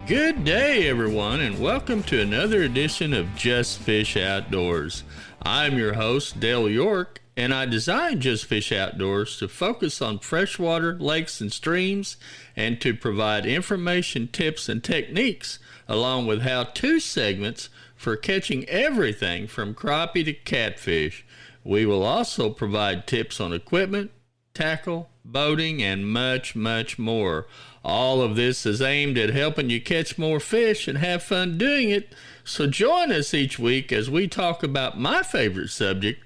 Good day, everyone, and welcome to another edition of Just Fish Outdoors. I'm your host, Dale York, and I designed Just Fish Outdoors to focus on freshwater lakes and streams and to provide information, tips, and techniques, along with how-to segments for catching everything from crappie to catfish. We will also provide tips on equipment, tackle, boating, and much, much more. All of this is aimed at helping you catch more fish and have fun doing it. So join us each week as we talk about my favorite subject,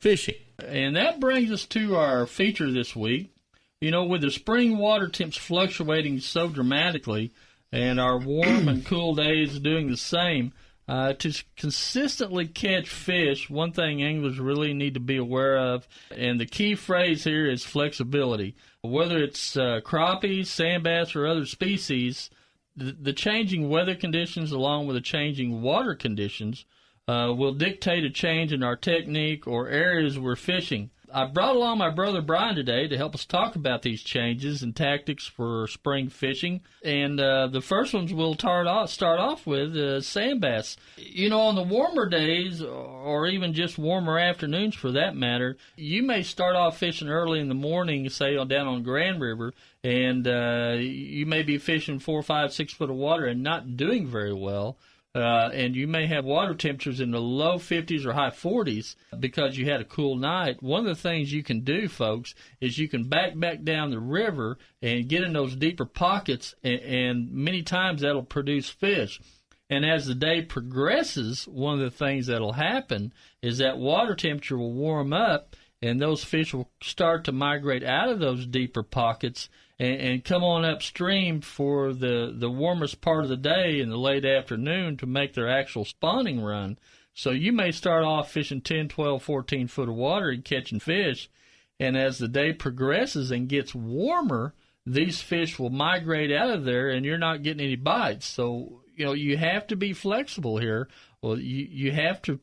fishing. And that brings us to our feature this week. You know, with the spring water temps fluctuating so dramatically and our warm and cool days doing the same, to consistently catch fish, one thing anglers really need to be aware of, and the key phrase here is flexibility. Whether it's crappie, sand bass, or other species, the changing weather conditions along with the changing water conditions will dictate a change in our technique or areas we're fishing. I brought along my brother Brian today to help us talk about these changes and tactics for spring fishing. And the first ones we'll start off with sand bass. You know, on the warmer days, or even just warmer afternoons for that matter, you may start off fishing early in the morning, say down on Grand River, and you may be fishing 4, 5, 6 foot of water and not doing very well. And you may have water temperatures in the low 50s or high 40s because you had a cool night. One of the things you can do, folks, is you can back down the river and get in those deeper pockets, and many times that'll produce fish. And as the day progresses, one of the things that'll happen is that water temperature will warm up, and those fish will start to migrate out of those deeper pockets and come on upstream for the warmest part of the day in the late afternoon to make their actual spawning run. So you may start off fishing 10, 12, 14 foot of water and catching fish, and as the day progresses and gets warmer, these fish will migrate out of there and you're not getting any bites. So, you know, you have to be flexible here. Well, you have to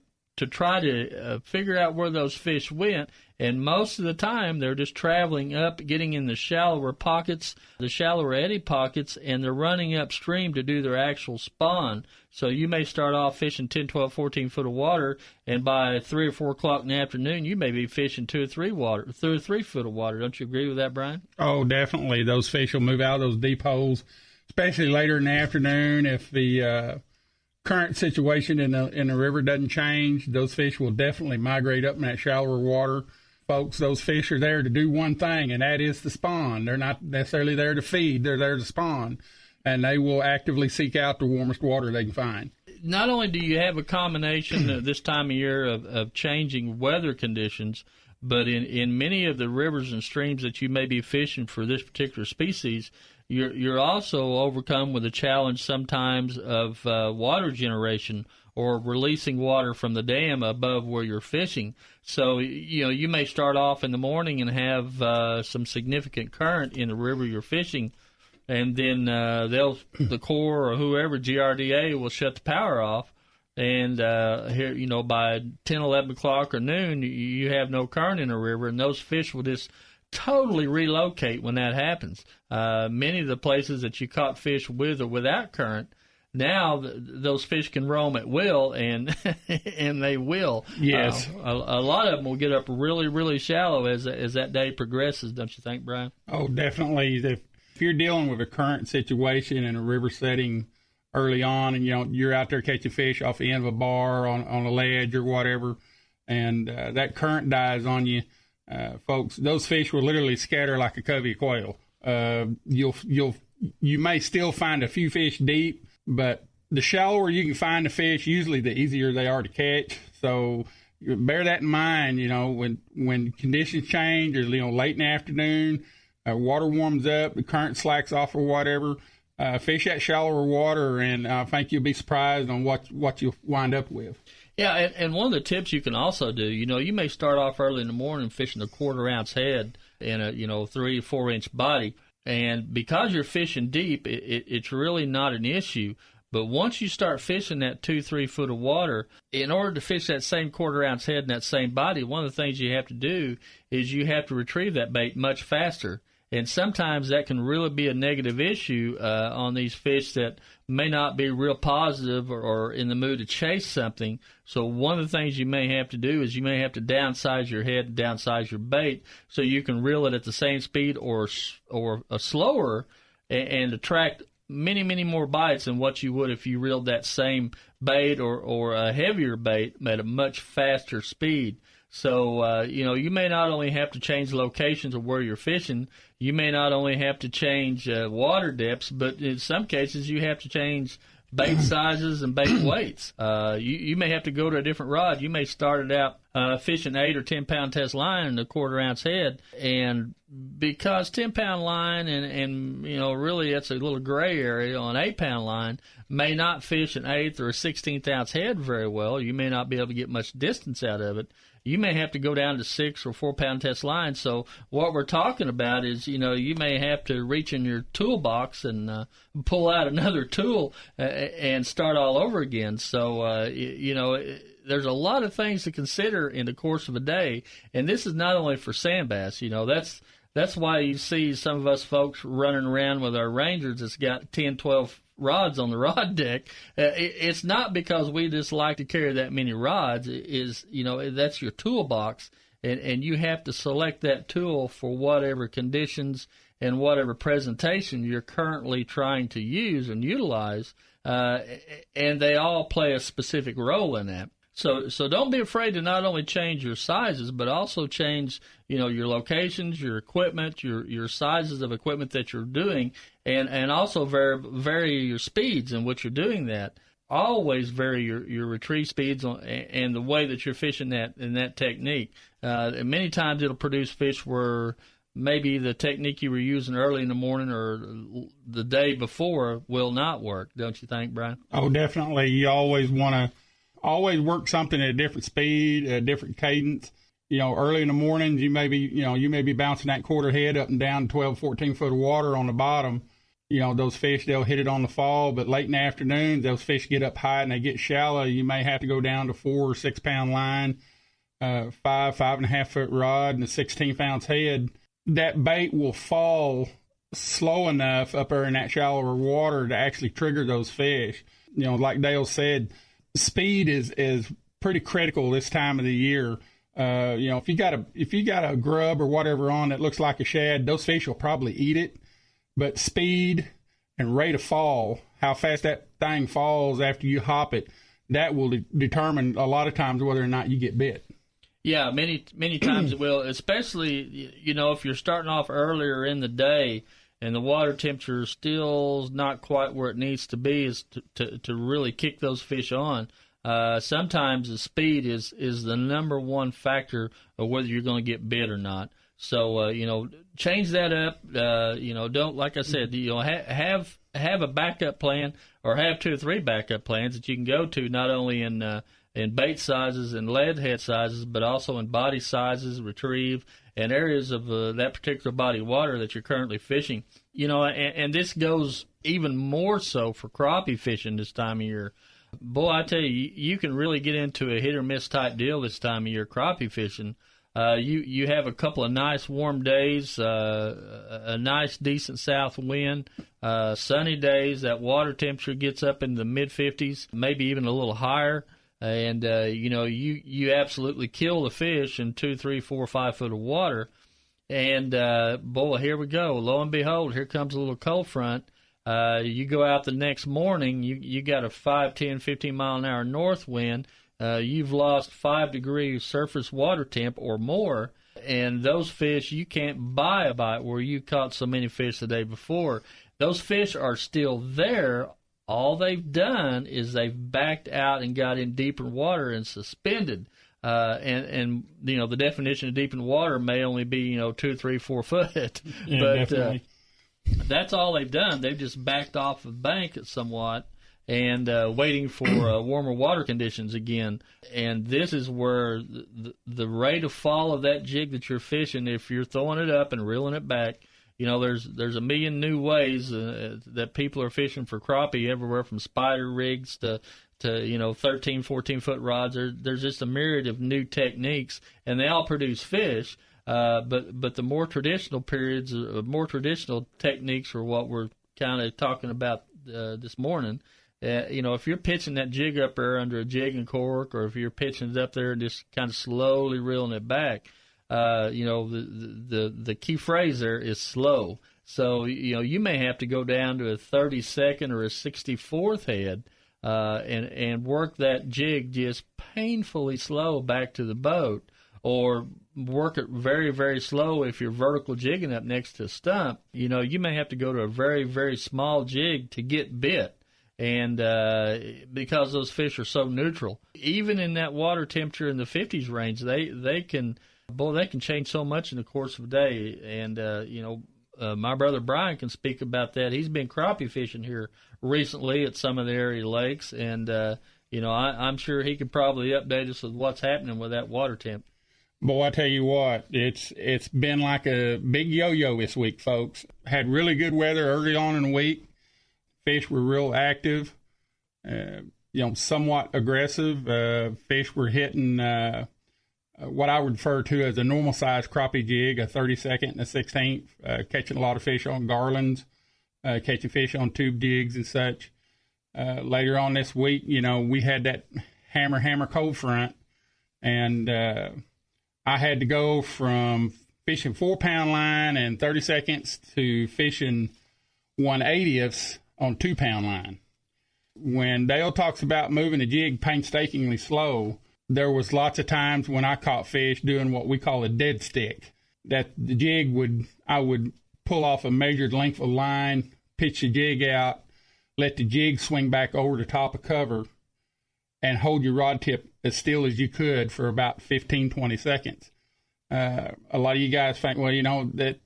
try to figure out where those fish went, and most of the time they're just traveling up, getting in the shallower pockets, the shallower eddy pockets, and they're running upstream to do their actual spawn. So you may start off fishing 10, 12, 14 foot of water, and by 3 or 4 o'clock in the afternoon, you may be fishing 2 or 3 foot of water. Don't you agree with that, Brian? Oh, definitely. Those fish will move out of those deep holes, especially later in the afternoon if the current situation in the river doesn't change. Those fish will definitely migrate up in that shallower water. Folks, those fish are there to do one thing, and that is to spawn. They're not necessarily there to feed. They're there to spawn, and they will actively seek out the warmest water they can find. Not only do you have a combination this time of year of changing weather conditions, but in many of the rivers and streams that you may be fishing for this particular species, you're also overcome with a challenge sometimes of water generation or releasing water from the dam above where you're fishing. So, you know, you may start off in the morning and have some significant current in the river you're fishing, and then the Corps or whoever, GRDA, will shut the power off. And here, you know, by 10, 11 o'clock or noon, you have no current in the river, and those fish will just totally relocate when that happens. Many of the places that you caught fish with or without current, now those fish can roam at will, and and they will. Yes. A lot of them will get up really, really shallow as that day progresses, don't you think, Brian? Oh, definitely. If you're dealing with a current situation in a river setting early on, and you're out there catching fish off the end of a bar on a ledge or whatever, and that current dies on you, folks, those fish will literally scatter like a covey of quail. You may still find a few fish deep, but the shallower you can find the fish, usually the easier they are to catch. So bear that in mind. When conditions change, or late in the afternoon, water warms up, the current slacks off or whatever. Fish that shallower water, and I think you'll be surprised on what you'll wind up with. Yeah, and one of the tips you can also do, you may start off early in the morning fishing a 1/4 ounce head and a 3 or 4 inch body, and because you're fishing deep, it's really not an issue. But once you start fishing that 2-3 foot of water, in order to fish that same 1/4 ounce head and that same body, one of the things you have to do is you have to retrieve that bait much faster. And sometimes that can really be a negative issue on these fish that may not be real positive or in the mood to chase something. So one of the things you may have to do is you may have to downsize your head, downsize your bait, so you can reel it at the same speed or slower and attract many, many more bites than what you would if you reeled that same bait or a heavier bait at a much faster speed. So, you may not only have to change locations of where you're fishing, you may not only have to change water depths, but in some cases you have to change bait sizes and bait weights. You may have to go to a different rod. You may start it out fishing 8 or 10 pound test line and a 1/4 ounce head, and because 10 pound line and really that's a little gray area on 8 pound line may not fish an 1/8 or a 1/16 ounce head very well. You may not be able to get much distance out of it. You may have to go down to 6 or 4 pound test lines. So what we're talking about is, you may have to reach in your toolbox and pull out another tool and start all over again. So, there's a lot of things to consider in the course of a day. And this is not only for sand bass. That's why you see some of us folks running around with our Rangers that's got 10, 12 rods on the rod deck. It's not because we just like to carry that many rods. That's your toolbox, and you have to select that tool for whatever conditions and whatever presentation you're currently trying to use and utilize, and they all play a specific role in that. So don't be afraid to not only change your sizes, but also change, your locations, your equipment, your sizes of equipment that you're doing, and also vary your speeds in which you're doing that. Always vary your retrieve speeds and the way that you're fishing in that technique. And many times it'll produce fish where maybe the technique you were using early in the morning or the day before will not work. Don't you think, Brian? Oh, definitely. You always want to work something at a different speed, a different cadence. Early in the mornings, you may be bouncing that 1/4 head up and down 12, 14 foot of water on the bottom. Those fish, they'll hit it on the fall, but late in the afternoon, those fish get up high and they get shallow. You may have to go down to 4 or 6 pound line, 5.5 foot rod and a 16 ounce head. That bait will fall slow enough up there in that shallower water to actually trigger those fish. Like Dale said, speed is pretty critical this time of the year. If you got a grub or whatever on that looks like a shad, those fish will probably eat it. But speed and rate of fall, how fast that thing falls after you hop it, that will determine a lot of times whether or not you get bit. Yeah, many times it will, especially if you're starting off earlier in the day and the water temperature still not quite where it needs to be is to really kick those fish on. Sometimes the speed is the number one factor of whether you're going to get bit or not. So, change that up. Don't, like I said, have a backup plan or have 2 or 3 backup plans that you can go to, not only in bait sizes and lead head sizes, but also in body sizes, retrieve, and areas of that particular body of water that you're currently fishing. And this goes even more so for crappie fishing this time of year. Boy, I tell you, you can really get into a hit or miss type deal this time of year crappie fishing. You have a couple of nice warm days, a nice decent south wind, sunny days. That water temperature gets up in the mid-50s, maybe even a little higher. And, you absolutely kill the fish in 2, 3, 4, 5 foot of water. And, boy, here we go. Lo and behold, here comes a little cold front. You go out the next morning, you got a 5, 10, 15 mile an hour north wind. You've lost 5 degrees surface water temp or more. And those fish, you can't buy a bite where you caught so many fish the day before. Those fish are still there. All they've done is they've backed out and got in deeper water and suspended. And the definition of deep in water may only be 2, 3, 4 foot. Yeah, but definitely. That's all they've done. They've just backed off the bank somewhat and waiting for warmer water conditions again. And this is where the rate of fall of that jig that you're fishing, if you're throwing it up and reeling it back, there's a million new ways that people are fishing for crappie everywhere, from spider rigs to 13, 14 foot rods. There's just a myriad of new techniques, and they all produce fish. But the more traditional periods, more traditional techniques are what we're kind of talking about this morning. If you're pitching that jig up there under a jig and cork, or if you're pitching it up there and just kind of slowly reeling it back, the key phrase there is slow. So, you may have to go down to a 32nd or a 64th head and work that jig just painfully slow back to the boat, or work it very, very slow if you're vertical jigging up next to a stump. You may have to go to a very, very small jig to get bit. And because those fish are so neutral, even in that water temperature in the 50s range, they can change so much in the course of a day. And my brother Brian can speak about that. He's been crappie fishing here recently at some of the area lakes, and I'm sure he could probably update us with what's happening with that water temp. Boy, I tell you what, it's been like a big yo-yo this week, folks. Had really good weather early on in the week. Fish were real active, somewhat aggressive. Fish were hitting what I would refer to as a normal size crappie jig, a 32nd and a 16th, catching a lot of fish on garlands, catching fish on tube jigs and such. Later on this week, we had that hammer cold front, and I had to go from fishing 4-pound line and 32nds to fishing 1/80ths on 2-pound line. When Dale talks about moving the jig painstakingly slow, there was lots of times when I caught fish doing what we call a dead stick. That the jig I would pull off a measured length of line, pitch the jig out, let the jig swing back over the top of cover, and hold your rod tip as still as you could for about 15, 20 seconds. A lot of you guys think, that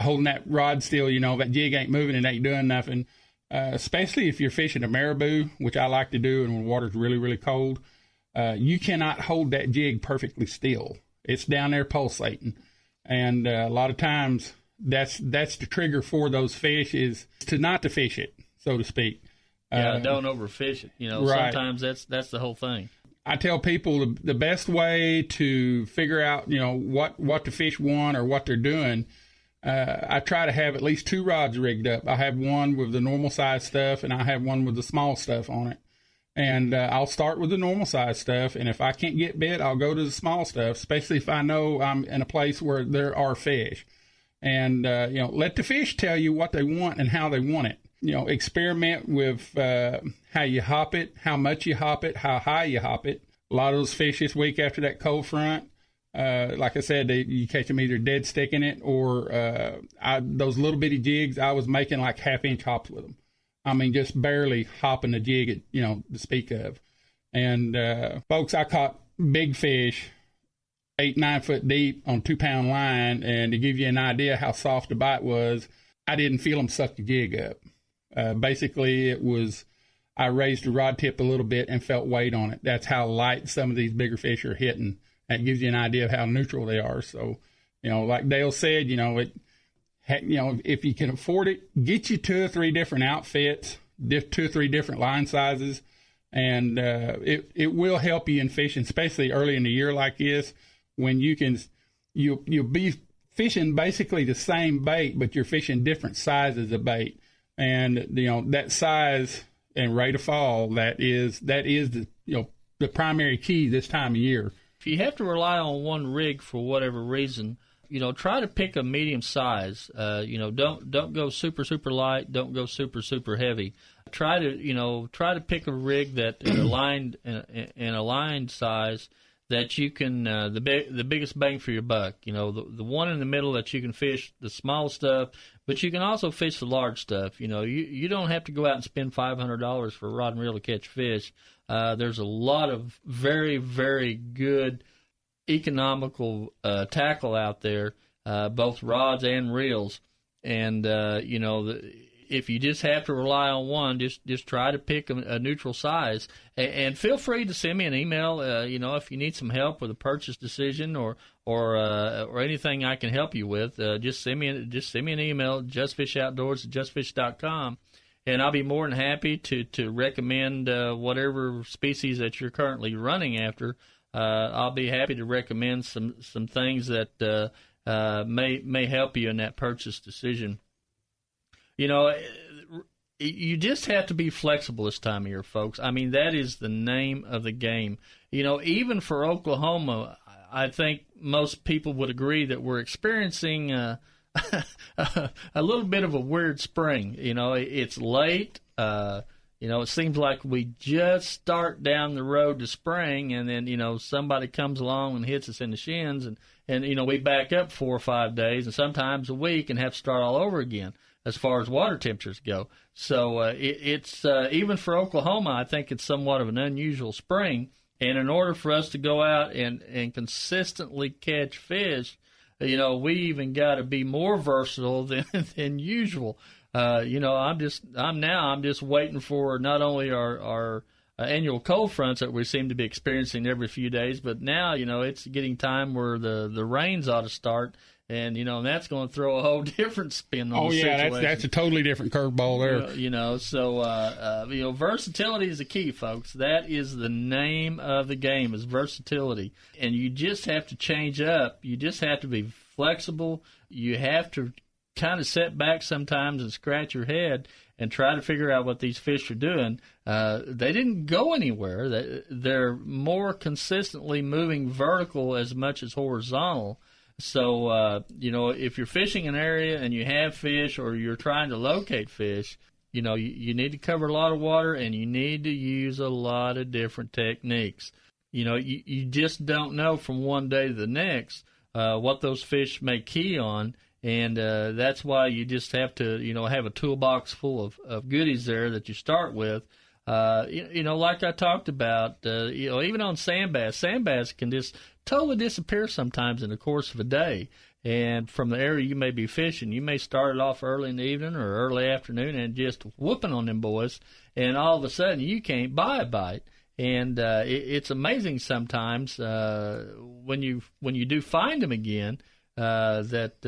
holding that rod still, that jig ain't moving, it ain't doing nothing. Especially if you're fishing a marabou, which I like to do, and when the water's really, really cold, you cannot hold that jig perfectly still. It's down there pulsating. And a lot of times that's the trigger for those fish, is not to fish it, so to speak. Don't overfish it. Right. Sometimes that's the whole thing. I tell people the best way to figure out, what the fish want or what they're doing, I try to have at least 2 rods rigged up. I have one with the normal size stuff, and I have one with the small stuff on it. And I'll start with the normal size stuff, and if I can't get bit, I'll go to the small stuff, especially if I know I'm in a place where there are fish. And, let the fish tell you what they want and how they want it. Experiment with how you hop it, how much you hop it, how high you hop it. A lot of those fish this week after that cold front, like I said, you catch them either dead sticking it, or those little bitty jigs, I was making like 1/2-inch hops with them. I mean, just barely hopping the jig, to speak of. And folks, I caught big fish 8-9 foot deep on 2-pound line, and to give you an idea how soft the bite was, I didn't feel them suck the jig up. Basically, it was, I raised the rod tip a little bit and felt weight on it. That's how light some of these bigger fish are hitting. That gives you an idea of how neutral they are. So, like Dale said, if you can afford it, get you 2 or 3 different outfits, 2 or 3 different line sizes, and it will help you in fishing, especially early in the year like this, when you'll be fishing basically the same bait, but you're fishing different sizes of bait. And, that size and rate of fall, that is the primary key this time of year. If you have to rely on one rig for whatever reason, try to pick a medium size. Don't go super, super light. Don't go super, super heavy. Try to pick a rig that is aligned size that you can, the biggest bang for your buck. The one in the middle that you can fish the small stuff, but you can also fish the large stuff. You don't have to go out and spend $500 for a rod and reel to catch fish. There's a lot of very, very good economical tackle out there, both rods and reels. And, if you just have to rely on one, just try to pick a neutral size. And feel free to send me an email, if you need some help with a purchase decision or anything I can help you with. Just send me an email, justfishoutdoors@justfish.com. And I'll be more than happy to recommend whatever species that you're currently running after I'll be happy to recommend some things that may help you in that purchase decision. You just have to be flexible this time of year, folks. I mean, that is the name of the game. Even for Oklahoma, I think most people would agree that we're experiencing a little bit of a weird spring. It's late. It seems like we just start down the road to spring, and then, somebody comes along and hits us in the shins, and we back up 4 or 5 days, and sometimes a week, and have to start all over again as far as water temperatures go. So it's even for Oklahoma, I think it's somewhat of an unusual spring. And in order for us to go out and consistently catch fish, we even got to be more versatile than usual. I'm just waiting for not only our annual cold fronts that we seem to be experiencing every few days, but now, it's getting time where the rains ought to start. And, that's going to throw a whole different spin on the situation. That's a totally different curveball there. So versatility is the key, folks. That is the name of the game, is versatility. And you just have to change up. You just have to be flexible. You have to kind of sit back sometimes and scratch your head and try to figure out what these fish are doing. They didn't go anywhere. They're more consistently moving vertical as much as horizontal. So, if you're fishing an area and you have fish, or you're trying to locate fish, you need to cover a lot of water, and you need to use a lot of different techniques. You just don't know from one day to the next what those fish may key on, and that's why you just have to, have a toolbox full of goodies there that you start with. Like I talked about, even on sand bass can just totally disappear sometimes in the course of a day. And from the area you may be fishing, you may start it off early in the evening or early afternoon and just whooping on them boys, and all of a sudden you can't buy a bite. And it's amazing sometimes when you do find them again that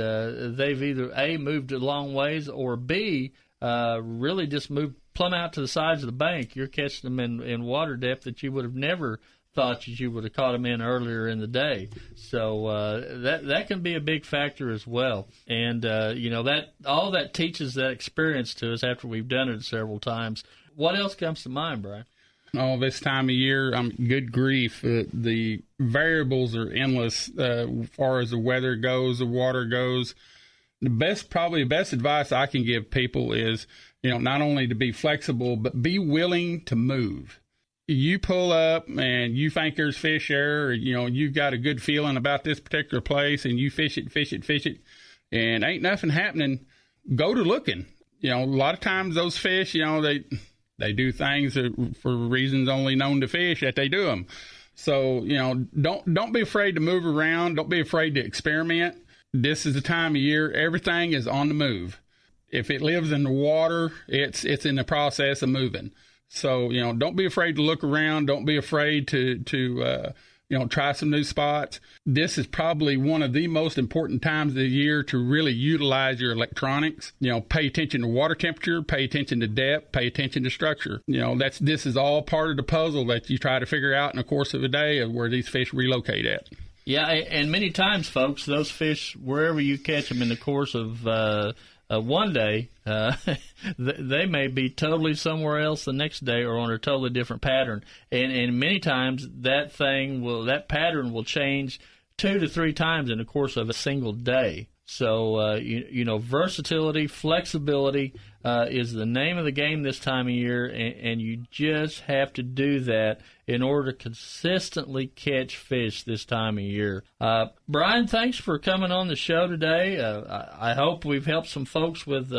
they've either A, moved a long ways, or B, really just moved plumb out to the sides of the bank. You're catching them in water depth that you would have never thought you would have caught them in earlier in the day. So that can be a big factor as well. And that all that teaches that experience to us after we've done it several times. What else comes to mind, Brian? Oh, this time of year, good grief. The variables are endless as far as the weather goes, the water goes. The best advice I can give people is, not only to be flexible, but be willing to move. You pull up and you think there's fish there, or, you've got a good feeling about this particular place, and you fish it, and ain't nothing happening. Go to looking. A lot of times those fish, they do things for reasons only known to fish that they do them. So, don't be afraid to move around. Don't be afraid to experiment. This is the time of year. Everything is on the move. If it lives in the water, it's in the process of moving. So, don't be afraid to look around. Don't be afraid to try some new spots. This is probably one of the most important times of the year to really utilize your electronics. Pay attention to water temperature, pay attention to depth, pay attention to structure. This is all part of the puzzle that you try to figure out in the course of a day of where these fish relocate at. Yeah, and many times, folks, those fish, wherever you catch them in the course of one day, they may be totally somewhere else the next day, or on a totally different pattern. And many times that pattern will change 2 to 3 times in the course of a single day. So, versatility, flexibility is the name of the game this time of year, and you just have to do that in order to consistently catch fish this time of year. Brian, thanks for coming on the show today. I hope we've helped some folks with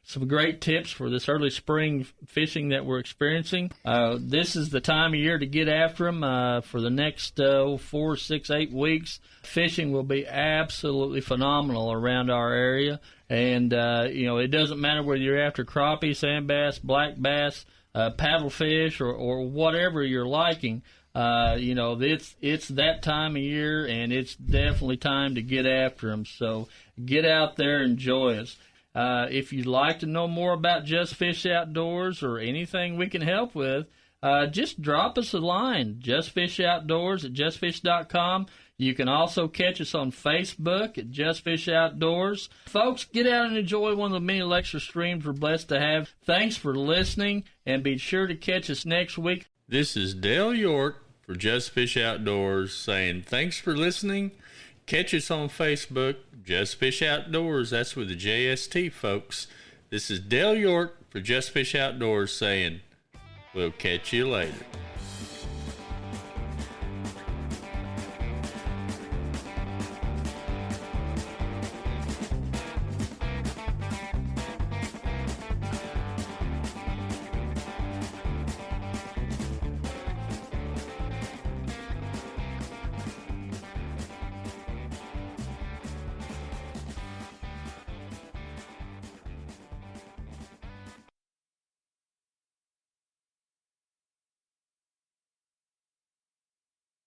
some great tips for this early spring fishing that we're experiencing. This is the time of year to get after them. For the next 4, 6, 8 weeks, fishing will be absolutely phenomenal around our area. And, it doesn't matter whether you're after crappie, sand bass, black bass, paddlefish, or whatever you're liking. It's that time of year, and it's definitely time to get after them. So get out there and enjoy us. If you'd like to know more about Just Fish Outdoors or anything we can help with, just drop us a line, justfishoutdoors@justfish.com. You can also catch us on Facebook at Just Fish Outdoors. Folks, get out and enjoy one of the many lecture streams we're blessed to have. Thanks for listening, and be sure to catch us next week. This is Dale York for Just Fish Outdoors saying thanks for listening. Catch us on Facebook, Just Fish Outdoors. That's with the JST, folks. This is Dale York for Just Fish Outdoors saying we'll catch you later.